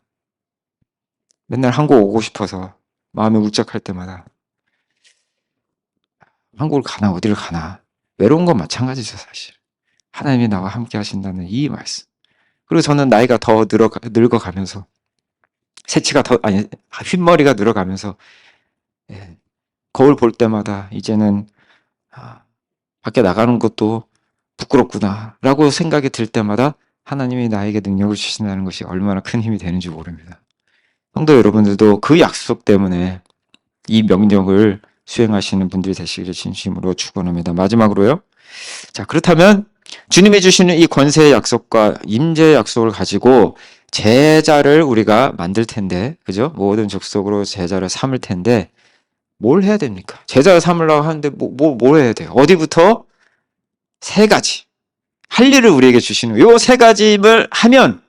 맨날 한국 오고 싶어서 마음이 울적할 때마다 한국을 가나 어디를 가나 외로운 건 마찬가지죠, 사실. 하나님이 나와 함께 하신다는 이 말씀. 그리고 저는 나이가 더 늙어가면서 흰머리가 늘어가면서 거울 볼 때마다 이제는 밖에 나가는 것도 부끄럽구나 라고 생각이 들 때마다 하나님이 나에게 능력을 주신다는 것이 얼마나 큰 힘이 되는지 모릅니다. 성도 여러분들도 그 약속 때문에 이 명령을 수행하시는 분들이 되시기를 진심으로 축원합니다. 마지막으로요. 자, 그렇다면 주님이 주시는 이 권세의 약속과 임재의 약속을 가지고 제자를 우리가 만들 텐데, 그죠? 모든 족속으로 제자를 삼을 텐데 뭘 해야 됩니까? 제자를 삼으려고 하는데 뭘 해야 돼요? 어디부터? 세 가지. 할 일을 우리에게 주시는 요 세 가지를 하면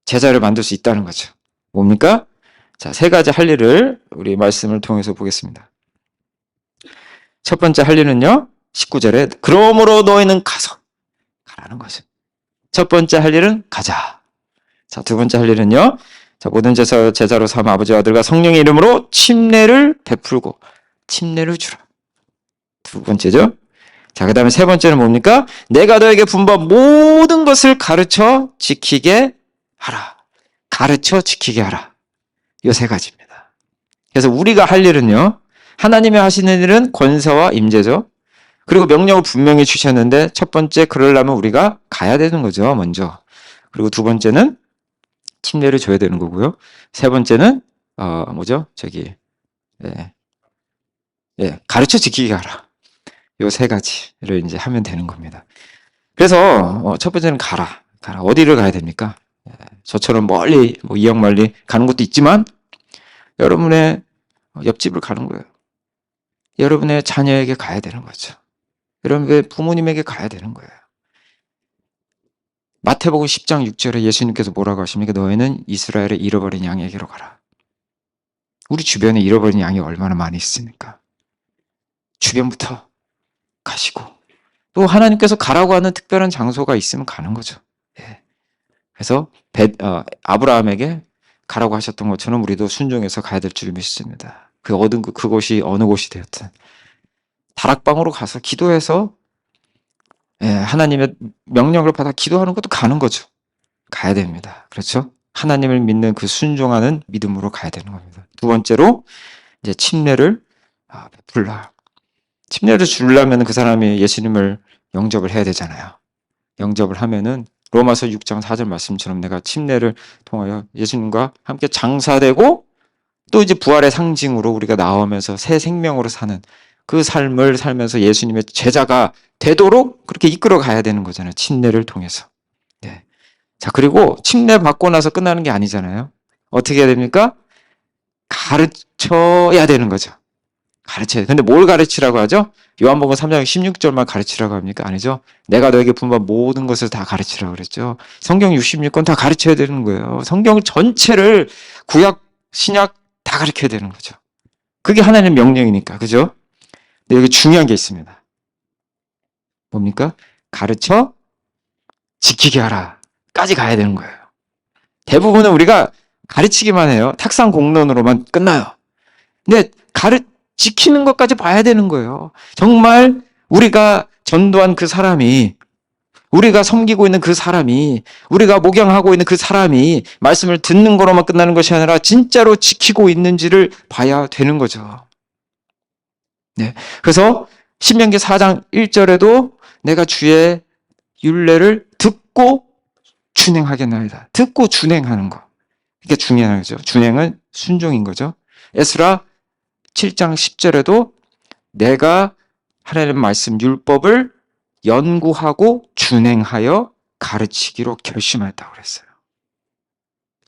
제자를 만들 수 있다는 거죠. 뭡니까? 자, 세 가지 할 일을 우리 말씀을 통해서 보겠습니다. 첫 번째 할 일은요, 19절에 그러므로 너희는 가라는 거죠. 첫 번째 할 일은 가자. 자, 두 번째 할 일은요, 자, 모든 제자로 삼아 아버지와 아들과 성령의 이름으로 침례를 베풀고 침례를 주라. 두 번째죠. 자, 그 다음에 세 번째는 뭡니까? 내가 너에게 분부한 모든 것을 가르쳐 지키게 하라. 가르쳐 지키게 하라. 이 세 가지입니다. 그래서 우리가 할 일은요, 하나님이 하시는 일은 권세와 임재죠. 그리고 명령을 분명히 주셨는데 첫 번째 그러려면 우리가 가야 되는 거죠, 먼저. 그리고 두 번째는 침례를 줘야 되는 거고요. 세 번째는 가르쳐 지키게 하라. 요 세 가지를 이제 하면 되는 겁니다. 그래서 첫 번째는 가라. 어디를 가야 됩니까? 저처럼 멀리 이역 멀리 가는 것도 있지만 여러분의 옆집을 가는 거예요. 여러분의 자녀에게 가야 되는 거죠. 여러분의 부모님에게 가야 되는 거예요. 마태복음 10장 6절에 예수님께서 뭐라고 하십니까? 너희는 이스라엘의 잃어버린 양에게로 가라. 우리 주변에 잃어버린 양이 얼마나 많이 있습니까? 주변부터 가시고 또 하나님께서 가라고 하는 특별한 장소가 있으면 가는 거죠. 그래서 아브라함에게 가라고 하셨던 것처럼 우리도 순종해서 가야 될 줄 믿습니다. 그곳이 어느 곳이 되었든 다락방으로 가서 기도해서 하나님의 명령을 받아 기도하는 것도 가는 거죠. 가야 됩니다. 그렇죠? 하나님을 믿는 그 순종하는 믿음으로 가야 되는 겁니다. 두 번째로 이제 침례를 베풀라. 침례를 주려면 그 사람이 예수님을 영접을 해야 되잖아요. 영접을 하면은 로마서 6장 4절 말씀처럼 내가 침례를 통하여 예수님과 함께 장사되고 또 이제 부활의 상징으로 우리가 나오면서 새 생명으로 사는 그 삶을 살면서 예수님의 제자가 되도록 그렇게 이끌어 가야 되는 거잖아요. 침례를 통해서. 네. 자, 그리고 침례 받고 나서 끝나는 게 아니잖아요. 어떻게 해야 됩니까? 가르쳐야 되는 거죠. 가르쳐야 돼. 근데 뭘 가르치라고 하죠? 요한복음 3장 16절만 가르치라고 합니까? 아니죠. 내가 너에게 분부한 모든 것을 다 가르치라고 그랬죠. 성경 66권 다 가르쳐야 되는 거예요. 성경 전체를 구약, 신약 다 가르쳐야 되는 거죠. 그게 하나님의 명령이니까. 그죠? 근데 여기 중요한 게 있습니다. 뭡니까? 가르쳐 지키게 하라. 까지 가야 되는 거예요. 대부분은 우리가 가르치기만 해요. 탁상 공론으로만 끝나요. 근데 지키는 것까지 봐야 되는 거예요. 정말 우리가 전도한 그 사람이, 우리가 섬기고 있는 그 사람이, 우리가 목양하고 있는 그 사람이 말씀을 듣는 거로만 끝나는 것이 아니라 진짜로 지키고 있는지를 봐야 되는 거죠. 네. 그래서 신명기 4장 1절에도 내가 주의 율례를 듣고 준행하겠나이다. 듣고 준행하는 거. 이게 중요한 거죠. 준행은 순종인 거죠. 에스라 7장 10절에도 내가 하나님 말씀 율법을 연구하고 준행하여 가르치기로 결심했다고 그랬어요.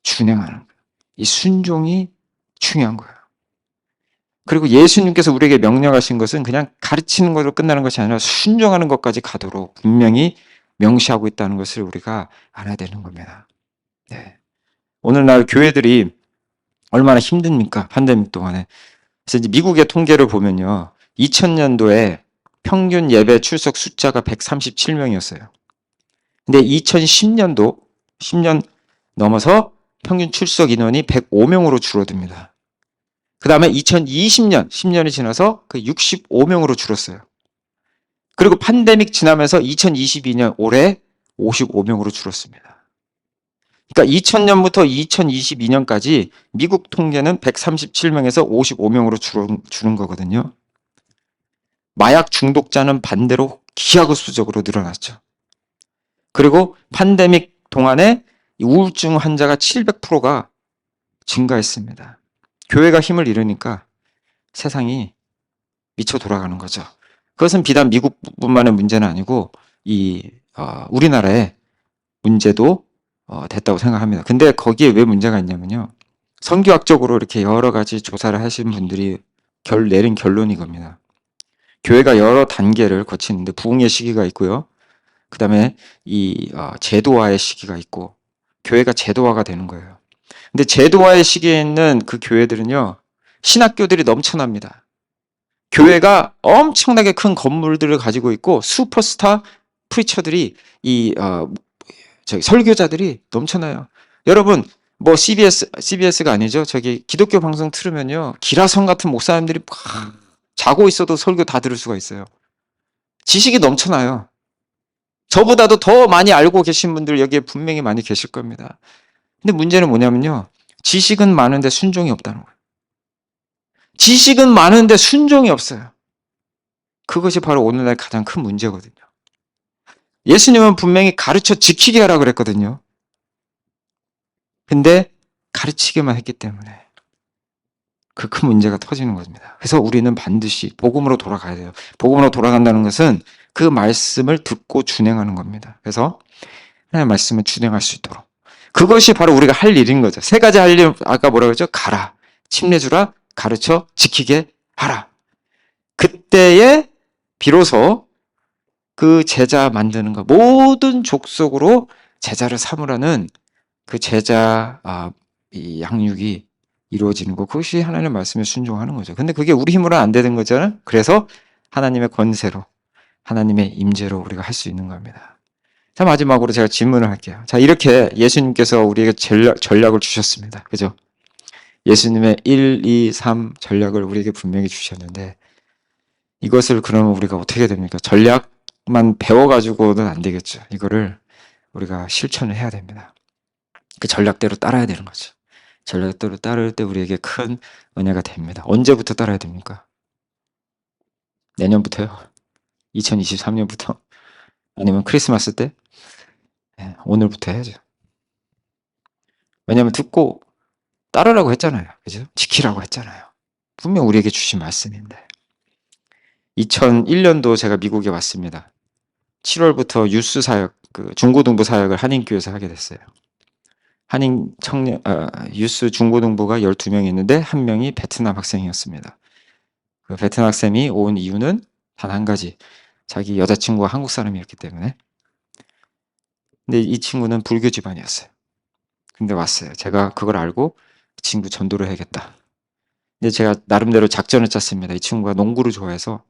준행하는 거예요. 이 순종이 중요한 거예요. 그리고 예수님께서 우리에게 명령하신 것은 그냥 가르치는 것으로 끝나는 것이 아니라 순종하는 것까지 가도록 분명히 명시하고 있다는 것을 우리가 알아야 되는 겁니다. 네. 오늘날 교회들이 얼마나 힘듭니까? 팬데믹 동안에. 그래서 이제 미국의 통계를 보면요. 2000년도에 평균 예배 출석 숫자가 137명이었어요. 근데 2010년도, 10년 넘어서 평균 출석 인원이 105명으로 줄어듭니다. 그 다음에 2020년, 10년이 지나서 그 65명으로 줄었어요. 그리고 팬데믹 지나면서 2022년 올해 55명으로 줄었습니다. 그러니까 2000년부터 2022년까지 미국 통계는 137명에서 55명으로 줄은 거거든요. 마약 중독자는 반대로 기하급수적으로 늘어났죠. 그리고 팬데믹 동안에 우울증 환자가 700%가 증가했습니다. 교회가 힘을 잃으니까 세상이 미쳐 돌아가는 거죠. 그것은 비단 미국뿐만의 문제는 아니고 우리나라의 문제도 됐다고 생각합니다. 근데 거기에 왜 문제가 있냐면요. 성교학적으로 이렇게 여러 가지 조사를 하신 분들이 내린 결론이 겁니다. 교회가 여러 단계를 거치는데 부흥의 시기가 있고요. 그 다음에 제도화의 시기가 있고 교회가 제도화가 되는 거예요. 근데 제도화의 시기에 있는 그 교회들은요, 신학교들이 넘쳐납니다. 교회가 엄청나게 큰 건물들을 가지고 있고 슈퍼스타 프리처들이 설교자들이 넘쳐나요. 여러분 뭐 CBS가 아니죠. 저기 기독교 방송 틀으면요, 기라성 같은 목사님들이 막 자고 있어도 설교 다 들을 수가 있어요. 지식이 넘쳐나요. 저보다도 더 많이 알고 계신 분들 여기에 분명히 많이 계실 겁니다. 근데 문제는 뭐냐면요, 지식은 많은데 순종이 없다는 거예요. 지식은 많은데 순종이 없어요. 그것이 바로 오늘날 가장 큰 문제거든요. 예수님은 분명히 가르쳐 지키게 하라 그랬거든요. 근데 가르치기만 했기 때문에 그 큰 문제가 터지는 겁니다. 그래서 우리는 반드시 복음으로 돌아가야 돼요. 복음으로 돌아간다는 것은 그 말씀을 듣고 준행하는 겁니다. 그래서 하나님의 말씀을 준행할 수 있도록, 그것이 바로 우리가 할 일인 거죠. 세 가지 할 일, 아까 뭐라고 했죠? 가라, 침례주라, 가르쳐 지키게 하라. 그때에 비로소 그 제자 만드는 것, 모든 족속으로 제자를 삼으라는 그 제자 이 양육이 이루어지는 것, 그것이 하나님의 말씀에 순종하는 거죠. 근데 그게 우리 힘으로는 안 되는 거잖아요. 그래서 하나님의 권세로, 하나님의 임재로 우리가 할 수 있는 겁니다. 자, 마지막으로 제가 질문을 할게요. 자, 이렇게 예수님께서 우리에게 전략을 주셨습니다. 그죠? 예수님의 1, 2, 3 전략을 우리에게 분명히 주셨는데, 이것을 그러면 우리가 어떻게 됩니까? 전략만 배워가지고는 안 되겠죠. 이거를 우리가 실천을 해야 됩니다. 그 전략대로 따라야 되는 거죠. 전략대로 따를 때 우리에게 큰 은혜가 됩니다. 언제부터 따라야 됩니까? 내년부터요? 2023년부터? 아니면 크리스마스 때? 네, 오늘부터 해야죠. 왜냐하면 듣고 따르라고 했잖아요. 그죠? 지키라고 했잖아요. 분명 우리에게 주신 말씀인데. 2001년도 제가 미국에 왔습니다. 7월부터 유스 사역, 중고등부 사역을 한인교회에서 하게 됐어요. 한인 유스 중고등부가 12명이 있는데 한 명이 베트남 학생이었습니다. 그 베트남 학생이 온 이유는 단 한 가지. 자기 여자친구가 한국 사람이었기 때문에. 근데 이 친구는 불교 집안이었어요. 근데 왔어요. 제가 그걸 알고 그 친구 전도를 해야겠다. 근데 제가 나름대로 작전을 짰습니다. 이 친구가 농구를 좋아해서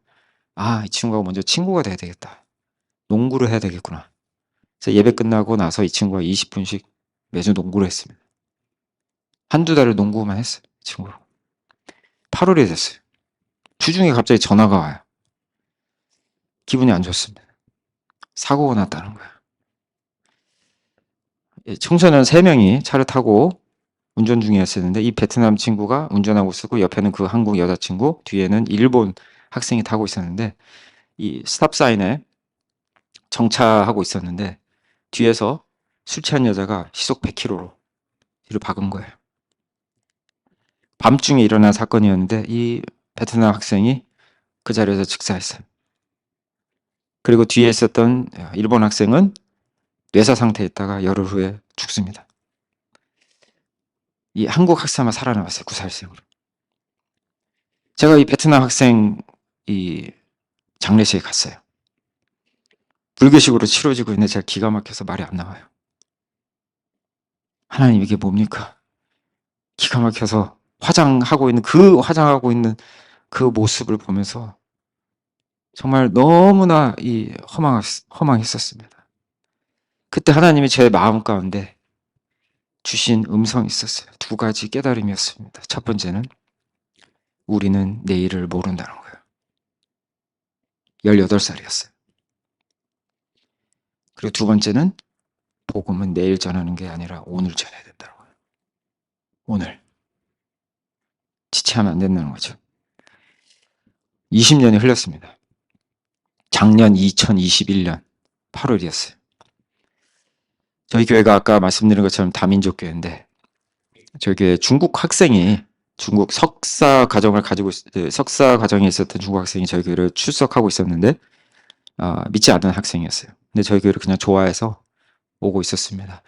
이 친구가 먼저 친구가 돼야 되겠다. 농구를 해야 되겠구나. 그래서 예배 끝나고 나서 이 친구가 20분씩 매주 농구를 했습니다. 한두 달을 농구만 했어요. 이 친구로. 8월이 됐어요. 주중에 갑자기 전화가 와요. 기분이 안 좋습니다. 사고가 났다는 거예요. 청소년 3명이 차를 타고 운전 중이었었는데 이 베트남 친구가 운전하고 있었고 옆에는 그 한국 여자친구, 뒤에는 일본 학생이 타고 있었는데 이 스탑 사인에 정차하고 있었는데 뒤에서 술 취한 여자가 시속 100km로 뒤로 박은 거예요. 밤중에 일어난 사건이었는데 이 베트남 학생이 그 자리에서 즉사했어요. 그리고 뒤에 있었던 일본 학생은 뇌사 상태에 있다가 열흘 후에 죽습니다. 이 한국 학생만 살아남았어요. 구사일생으로. 제가 이 베트남 학생 이 장례식에 갔어요. 불교식으로 치러지고 있는데 제가 기가 막혀서 말이 안 나와요. 하나님 이게 뭡니까? 기가 막혀서 화장하고 있는 그 모습을 보면서 정말 너무나 이 허망했었습니다. 그때 하나님이 제 마음 가운데 주신 음성이 있었어요. 두 가지 깨달음이었습니다. 첫 번째는 우리는 내일을 모른다는 거예요. 18살이었어요. 그리고 두 번째는 복음은 내일 전하는 게 아니라 오늘 전해야 된다는 거예요. 오늘. 지체하면 안 된다는 거죠. 20년이 흘렀습니다. 작년 2021년 8월이었어요. 저희 교회가 아까 말씀드린 것처럼 다민족 교회인데 저희 교회 중국 학생이 중국 석사 과정에 있었던 중국 학생이 저희 교회를 출석하고 있었는데 믿지 않는 학생이었어요. 근데 저희 교회를 그냥 좋아해서 오고 있었습니다.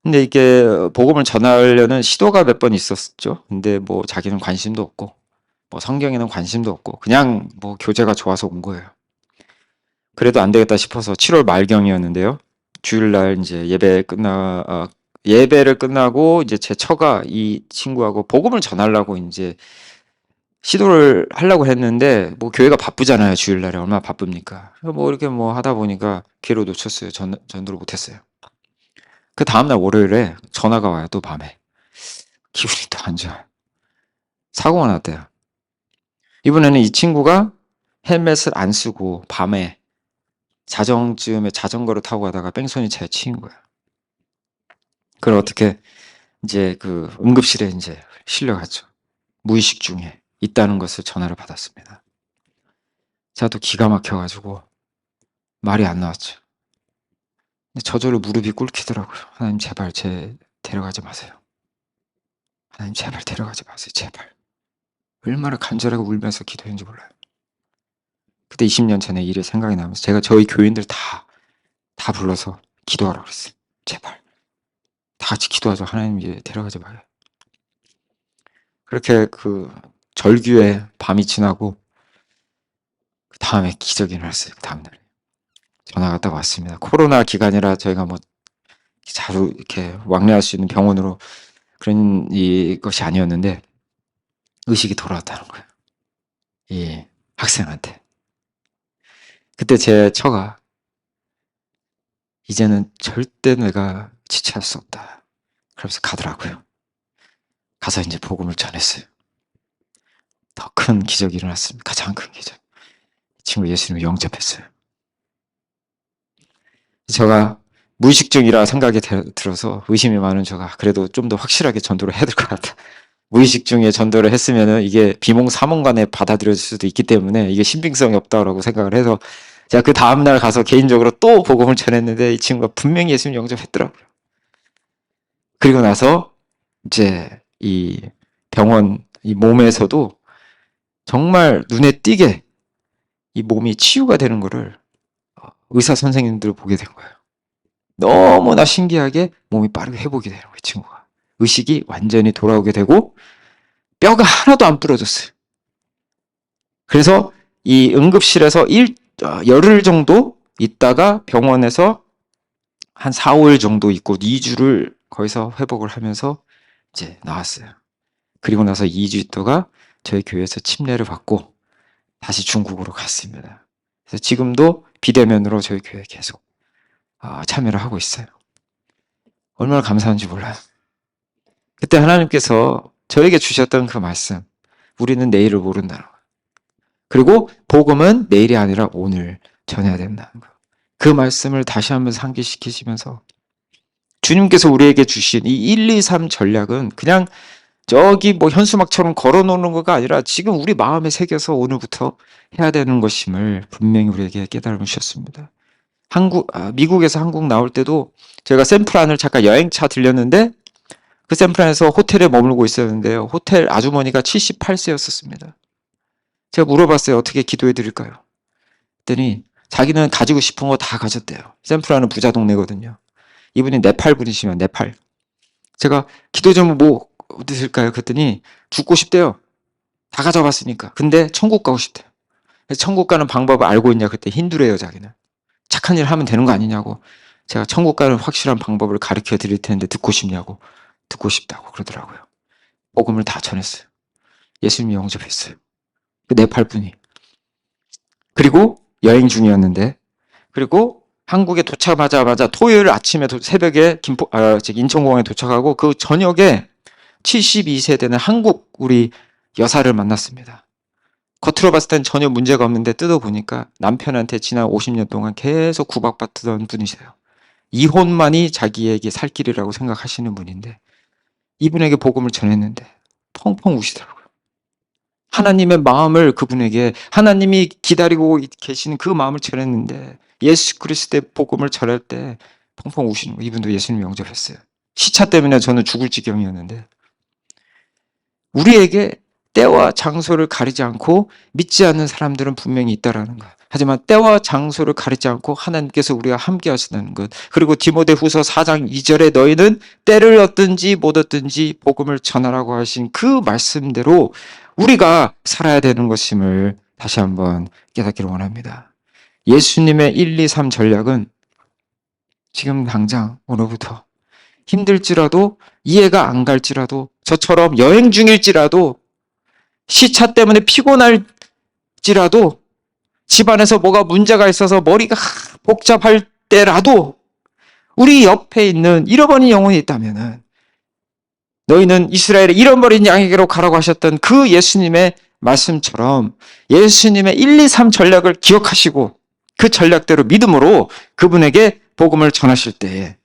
근데 이게 복음을 전하려는 시도가 몇 번 있었죠. 근데 뭐 자기는 관심도 없고 뭐 성경에는 관심도 없고 그냥 뭐 교재가 좋아서 온 거예요. 그래도 안 되겠다 싶어서 7월 말경이었는데요. 주일날 이제 예배를 끝나고 이제 제 처가 이 친구하고 복음을 전하려고 이제 시도를 하려고 했는데 뭐 교회가 바쁘잖아요. 주일날에 얼마나 바쁩니까? 뭐 이렇게 뭐 하다 보니까 기회를 놓쳤어요. 전도를 못했어요. 그 다음날 월요일에 전화가 와요. 또 밤에. 기분이 또 안 좋아요. 사고가 났대요. 이번에는 이 친구가 헬멧을 안 쓰고 밤에 자정쯤에 자전거를 타고 가다가 뺑소니 차에 치인 거예요. 그걸 어떻게 이제 그 응급실에 이제 실려갔죠. 무의식 중에 있다는 것을 전화를 받았습니다. 제가 또 기가 막혀가지고 말이 안 나왔죠. 근데 저절로 무릎이 꿇히더라고요. 하나님 제발 데려가지 마세요. 하나님 제발 데려가지 마세요. 제발. 얼마나 간절하게 울면서 기도했는지 몰라요. 그때 20년 전에 일이 생각이 나면서 제가 저희 교인들 다 불러서 기도하라고 그랬어요. 제발. 다 같이 기도하자. 하나님 이제 데려가지 마요. 그렇게 그 절규의 밤이 지나고 그 다음에 기적이 일어났어요. 그 다음날에. 전화가 딱 왔습니다. 코로나 기간이라 저희가 뭐 자주 이렇게 왕래할 수 있는 병원으로 그런 것이 아니었는데 의식이 돌아왔다는 거예요. 이 학생한테. 그때 제 처가 이제는 절대 내가 지체할 수 없다. 그러면서 가더라고요. 가서 이제 복음을 전했어요. 더 큰 기적이 일어났습니다. 가장 큰 기적. 이 친구 예수님을 영접했어요. 제가 무의식중이라 생각이 들어서 의심이 많은 제가 그래도 좀 더 확실하게 전도를 해야 될 것 같다. 무의식 중에 전도를 했으면은 이게 비몽사몽간에 받아들여질 수도 있기 때문에 이게 신빙성이 없다라고 생각을 해서 제가 그 다음날 가서 개인적으로 또 복음을 전했는데 이 친구가 분명히 예수님 영접했더라고요. 그리고 나서 이제 이 병원 이 몸에서도 정말 눈에 띄게 이 몸이 치유가 되는 거를 의사 선생님들을 보게 된 거예요. 너무나 신기하게 몸이 빠르게 회복이 되는 거예요, 친구가. 의식이 완전히 돌아오게 되고 뼈가 하나도 안 부러졌어요. 그래서 이 응급실에서 열흘 정도 있다가 병원에서 한 4, 5일 정도 있고 2주를 거기서 회복을 하면서 이제 나왔어요. 그리고 나서 2주 있다가 저희 교회에서 침례를 받고 다시 중국으로 갔습니다. 그래서 지금도 비대면으로 저희 교회에 계속 참여를 하고 있어요. 얼마나 감사한지 몰라요. 그때 하나님께서 저에게 주셨던 그 말씀, 우리는 내일을 모른다는 거예요. 그리고 복음은 내일이 아니라 오늘 전해야 된다는 거예요. 그 말씀을 다시 한번 상기시키시면서 주님께서 우리에게 주신 이 1, 2, 3 전략은 그냥 저기 뭐 현수막처럼 걸어놓는 거가 아니라 지금 우리 마음에 새겨서 오늘부터 해야 되는 것임을 분명히 우리에게 깨달음을 주셨습니다. 미국에서 한국 나올 때도 제가 샌프란을 잠깐 여행차 들렸는데 그 샌프란에서 호텔에 머물고 있었는데요. 호텔 아주머니가 78세였었습니다. 제가 물어봤어요. 어떻게 기도해 드릴까요? 그랬더니 자기는 가지고 싶은 거 다 가졌대요. 샌프란은 부자 동네거든요. 이분이 네팔 분이시면 네팔. 제가 기도 좀 뭐 드릴까요? 그랬더니 죽고 싶대요. 다 가져갔으니까. 근데 천국 가고 싶대요. 천국 가는 방법을 알고 있냐? 그때 힌두래요, 자기는. 착한 일 하면 되는 거 아니냐고. 제가 천국 가는 확실한 방법을 가르쳐 드릴 텐데 듣고 싶냐고. 듣고 싶다고 그러더라고요. 복음을 다 전했어요. 예수님이 영접했어요. 그 네팔 분이. 그리고 여행 중이었는데, 그리고 한국에 도착하자마자 토요일 아침에 새벽에 인천공항에 도착하고 그 저녁에 72세 되는 한국 우리 여사를 만났습니다. 겉으로 봤을 땐 전혀 문제가 없는데 뜯어보니까 남편한테 지난 50년 동안 계속 구박받던 분이세요. 이혼만이 자기에게 살 길이라고 생각하시는 분인데 이분에게 복음을 전했는데 펑펑 우시더라고요. 하나님의 마음을 그분에게, 하나님이 기다리고 계시는 그 마음을 전했는데 예수 그리스도의 복음을 전할 때 펑펑 우시는 거예요. 이분도 예수님 영접했어요. 시차 때문에 저는 죽을 지경이었는데, 우리에게 때와 장소를 가리지 않고 믿지 않는 사람들은 분명히 있다라는 것. 하지만 때와 장소를 가리지 않고 하나님께서 우리와 함께 하신다는 것. 그리고 디모데후서 4장 2절에 너희는 때를 얻든지 못 얻든지 복음을 전하라고 하신 그 말씀대로 우리가 살아야 되는 것임을 다시 한번 깨닫기를 원합니다. 예수님의 1, 2, 3 전략은 지금 당장 오늘부터 힘들지라도, 이해가 안 갈지라도, 저처럼 여행 중일지라도, 시차 때문에 피곤할지라도, 집안에서 뭐가 문제가 있어서 머리가 복잡할 때라도 우리 옆에 있는 잃어버린 영혼이 있다면은 너희는 이스라엘의 잃어버린 양에게로 가라고 하셨던 그 예수님의 말씀처럼 예수님의 1, 2, 3 전략을 기억하시고 그 전략대로 믿음으로 그분에게 복음을 전하실 때에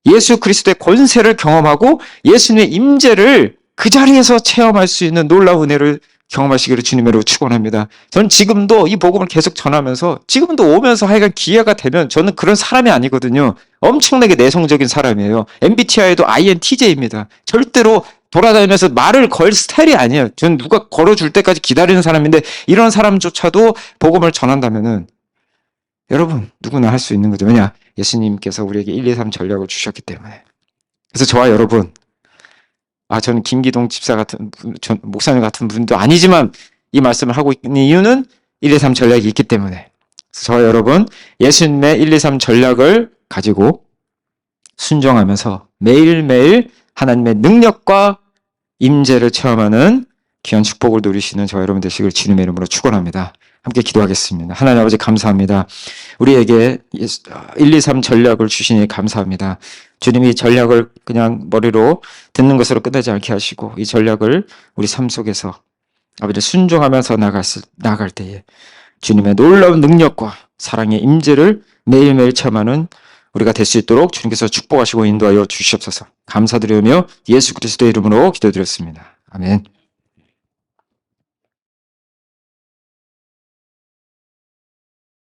예수 그리스도의 권세를 경험하고 예수님의 임재를 그 자리에서 체험할 수 있는 놀라운 은혜를 경험하시기를 주님으로 축원합니다. 저는 지금도 이 복음을 계속 전하면서 지금도 오면서 하여간 기회가 되면 저는 그런 사람이 아니거든요. 엄청나게 내성적인 사람이에요. MBTI도 INTJ입니다. 절대로 돌아다니면서 말을 걸 스타일이 아니에요. 저는 누가 걸어줄 때까지 기다리는 사람인데 이런 사람조차도 복음을 전한다면은 여러분 누구나 할 수 있는 거죠. 왜냐? 예수님께서 우리에게 1, 2, 3 전략을 주셨기 때문에. 그래서 저와 여러분, 저는 김기동 집사 같은 목사님 같은 분도 아니지만 이 말씀을 하고 있는 이유는 1, 2, 3 전략이 있기 때문에. 저와 여러분, 예수님의 1, 2, 3 전략을 가지고 순종하면서 매일매일 하나님의 능력과 임재를 체험하는 귀한 축복을 누리시는 저와 여러분 되시길 주님의 이름으로 축원합니다. 함께 기도하겠습니다. 하나님 아버지 감사합니다. 우리에게 1, 2, 3 전략을 주시니 감사합니다. 주님이 전략을 그냥 머리로 듣는 것으로 끝나지 않게 하시고 이 전략을 우리 삶 속에서 아버지 순종하면서 나갈 때에 주님의 놀라운 능력과 사랑의 임재를 매일매일 체험하는 우리가 될 수 있도록 주님께서 축복하시고 인도하여 주시옵소서. 감사드리며 예수 그리스도의 이름으로 기도드렸습니다. 아멘.